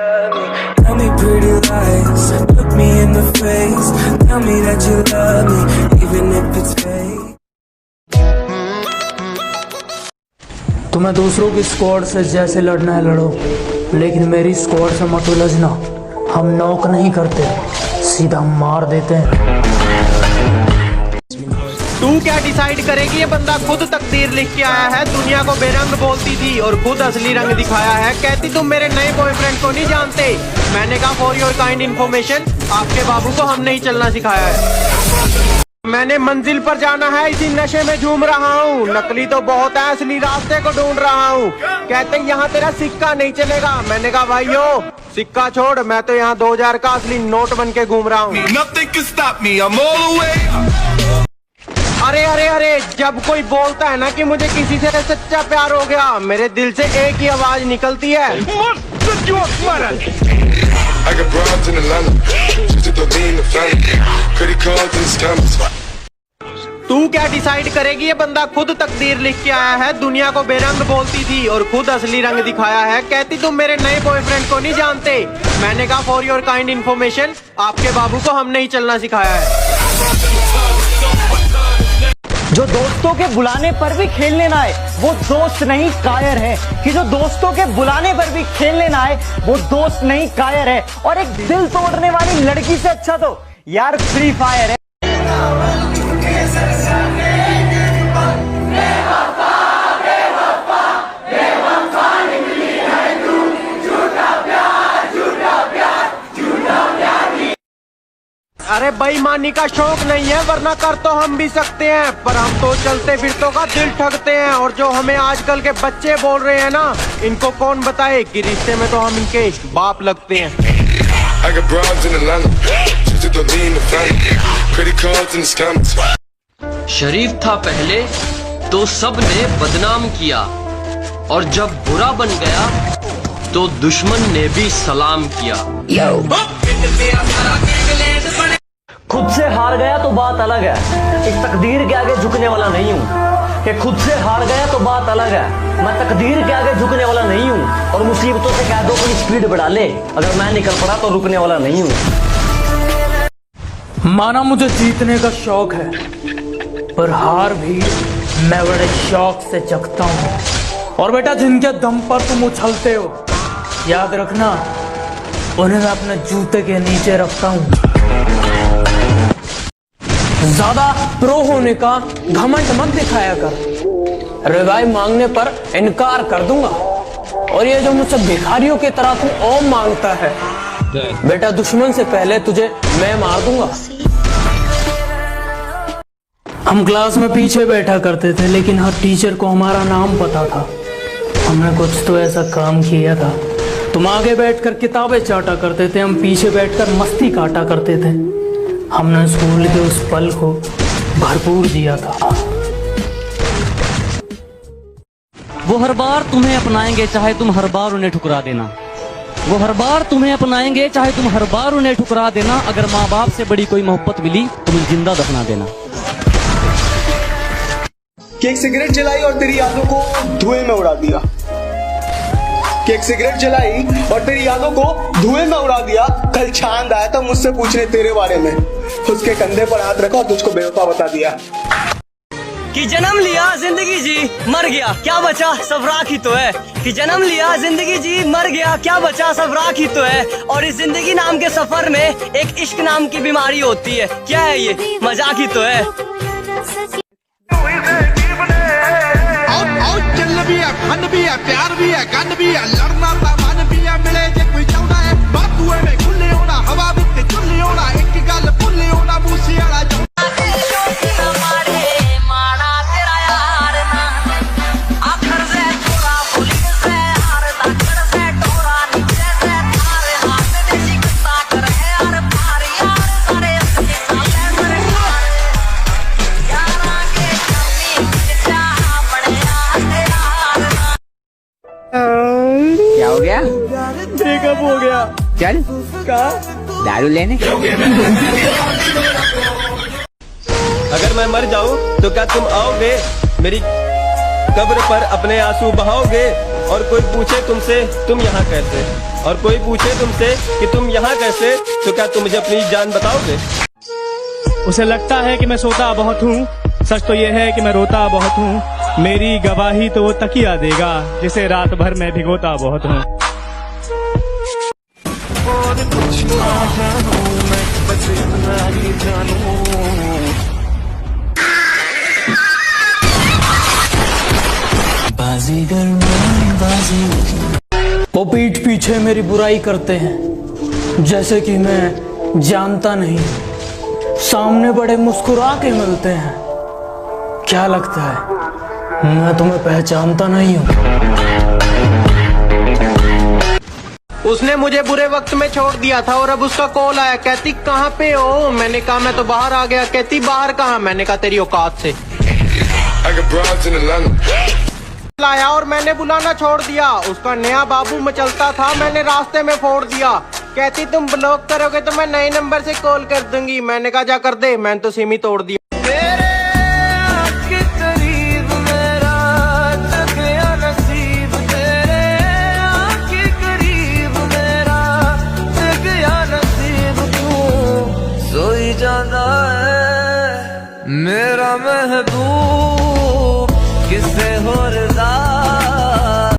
Tell me pretty lies, look me in the face. Tell me that you love me, even if it's fake. तुम्हें दूसरों की squad से जैसे लड़ना है लड़ो, लेकिन मेरी स्क्वाड से मत उलझना। हम नॉक नहीं करते, सीधा मार देते हैं। तू क्या डिसाइड करेगी? ये बंदा खुद तकदीर लिख के आया है। दुनिया को बेरंग बोलती थी और खुद असली रंग दिखाया है। कहती तुम मेरे नए बॉयफ्रेंड को नहीं जानते। मैंने कहा फॉर योर काइंड इन्फॉर्मेशन, आपके बाबू को हमने ही चलना सिखाया है। मैंने मंजिल पर जाना है, इसी नशे में झूम रहा हूँ। नकली तो बहुत है, असली रास्ते को ढूंढ रहा हूँ। कहते यहाँ तेरा सिक्का नहीं चलेगा। मैंने कहा भाइयों सिक्का छोड़, मैं तो यहाँ 2000 का असली नोट बन के घूम रहा हूँ। अरे अरे अरे, जब कोई बोलता है ना कि मुझे किसी से सच्चा प्यार हो गया, मेरे दिल से एक ही आवाज निकलती है, तू क्या डिसाइड करेगी? ये बंदा खुद तकदीर लिख के आया है। दुनिया को बेरंग बोलती थी और खुद असली रंग दिखाया है। कहती तुम मेरे नए बॉयफ्रेंड को नहीं जानते। मैंने कहा फॉर योर काइंड इन्फॉर्मेशन, आपके बाबू को हमने ही चलना सिखाया है। जो दोस्तों के बुलाने पर भी खेलने ना आए वो दोस्त नहीं कायर है। कि जो दोस्तों के बुलाने पर भी खेलने ना आए वो दोस्त नहीं कायर है। और एक दिल तोड़ने वाली लड़की से अच्छा तो यार फ्री फायर है। अरे बेईमानी का शौक नहीं है, वरना कर तो हम भी सकते हैं, पर हम तो चलते फिरतों का दिल ठगते हैं। और जो हमें आजकल के बच्चे बोल रहे हैं ना, इनको कौन बताए कि रिश्ते में तो हम इनके बाप लगते हैं। शरीफ था पहले तो सबने बदनाम किया, और जब बुरा बन गया तो दुश्मन ने भी सलाम किया। खुद से हार गया तो बात अलग है, एक तकदीर के आगे झुकने वाला नहीं हूँ। कि खुद से हार गया तो बात अलग है, मैं तकदीर के आगे झुकने वाला नहीं हूँ। और मुसीबतों से कह दो अपनी स्पीड बढ़ा ले, अगर मैं निकल पड़ा तो रुकने वाला नहीं हूँ। माना मुझे जीतने का शौक है, पर हार भी मैं बड़े शौक से जगता हूँ। और बेटा जिनके दम पर तुम उछलते हो, याद रखना उन्हें मैं अपने जूते के नीचे रखता हूँ। ज्यादा प्रो होने का घमंड मत दिखाया कर, रिवाइव मांगने पर इनकार कर दूंगा। और ये जो मुझसे भिखारियों की तरह तू ओम मांगता है, बेटा दुश्मन से पहले तुझे मैं मार दूंगा। हम क्लास में पीछे बैठा करते थे, लेकिन हर टीचर को हमारा नाम पता था। हमने कुछ तो ऐसा काम किया था। तुम आगे बैठकर किताबें चाटा करते थे, हम पीछे बैठकर मस्ती काटा करते थे। हमने स्कूल के उस पल को भरपूर जिया था। वो हर बार तुम्हें अपनाएंगे चाहे तुम हर बार उन्हें ठुकरा देना। वो हर बार तुम्हें अपनाएंगे चाहे तुम हर बार उन्हें ठुकरा देना। अगर माँ बाप से बड़ी कोई मोहब्बत मिली तो मुझे जिंदा दफना देना। कि एक सिगरेट जलाई और तेरी यादों को धुएं में उड़ा दिया। कि एक सिगरेट जलाई और तेरी यादों को धुएं में उड़ा दिया। कल चांद आया था मुझसे पूछने तेरे बारे में, उसके कंधे पर हाथ रखा और तुझको बेवफा बता दिया। कि जन्म लिया जिंदगी जी मर गया क्या बचा सब राख ही तो है। कि जन्म लिया जिंदगी जी मर गया क्या बचा सब राख ही तो है। और इस जिंदगी नाम के सफर में एक इश्क नाम की बीमारी होती है। क्या है ये मजाक ही तो है। चल भी है, फन भी है, प्यार भी है, गन भी है, लड़ना ता मन भी है। मिले जे कोई चाहता है बातुए में खुले होना, हवा विच चुल्ली होना, एक गल भुल्ले होना, मूसी वाला क्या हो गया? ब्रेकअप हो गया। चल कहाँ? दारू लेने। अगर मैं मर जाऊं तो क्या तुम आओगे? मेरी कब्र पर अपने आंसू बहाओगे? और कोई पूछे तुमसे तुम यहाँ कैसे, और कोई पूछे तुमसे कि तुम यहाँ कैसे, तो क्या तुम मुझे अपनी जान बताओगे? उसे लगता है कि मैं सोता बहुत हूँ, सच तो ये है कि मैं रोता बहुत हूँ। मेरी गवाही तो वो तकिया देगा जिसे रात भर मैं भिगोता बहुत हूँ। और कुछ ना जानूं मैं, बस इतना ही जानूं। बाजीगर मैं बाजीगर। वो पीठ पीछे मेरी बुराई करते हैं जैसे कि मैं जानता नहीं, सामने बड़े मुस्कुरा के मिलते हैं। क्या लगता है मैं तुम्हें पहचानता नहीं हूँ? उसने मुझे बुरे वक्त में छोड़ दिया था और अब उसका कॉल आया, कहती कहाँ पे हो? मैंने कहा मैं तो बाहर आ गया। कहती बाहर कहाँ? मैंने कहा तेरी औकात से। लाया और मैंने बुलाना छोड़ दिया। उसका नया बाबू मचलता था, मैंने रास्ते में फोड़ दिया। कहती तुम ब्लॉक करोगे तो मैं नए नंबर से कॉल कर दूंगी। मैंने कहा जा कर दे, मैंने तो सिम ही तोड़ दिया। सोई जाना है मेरा महबूब।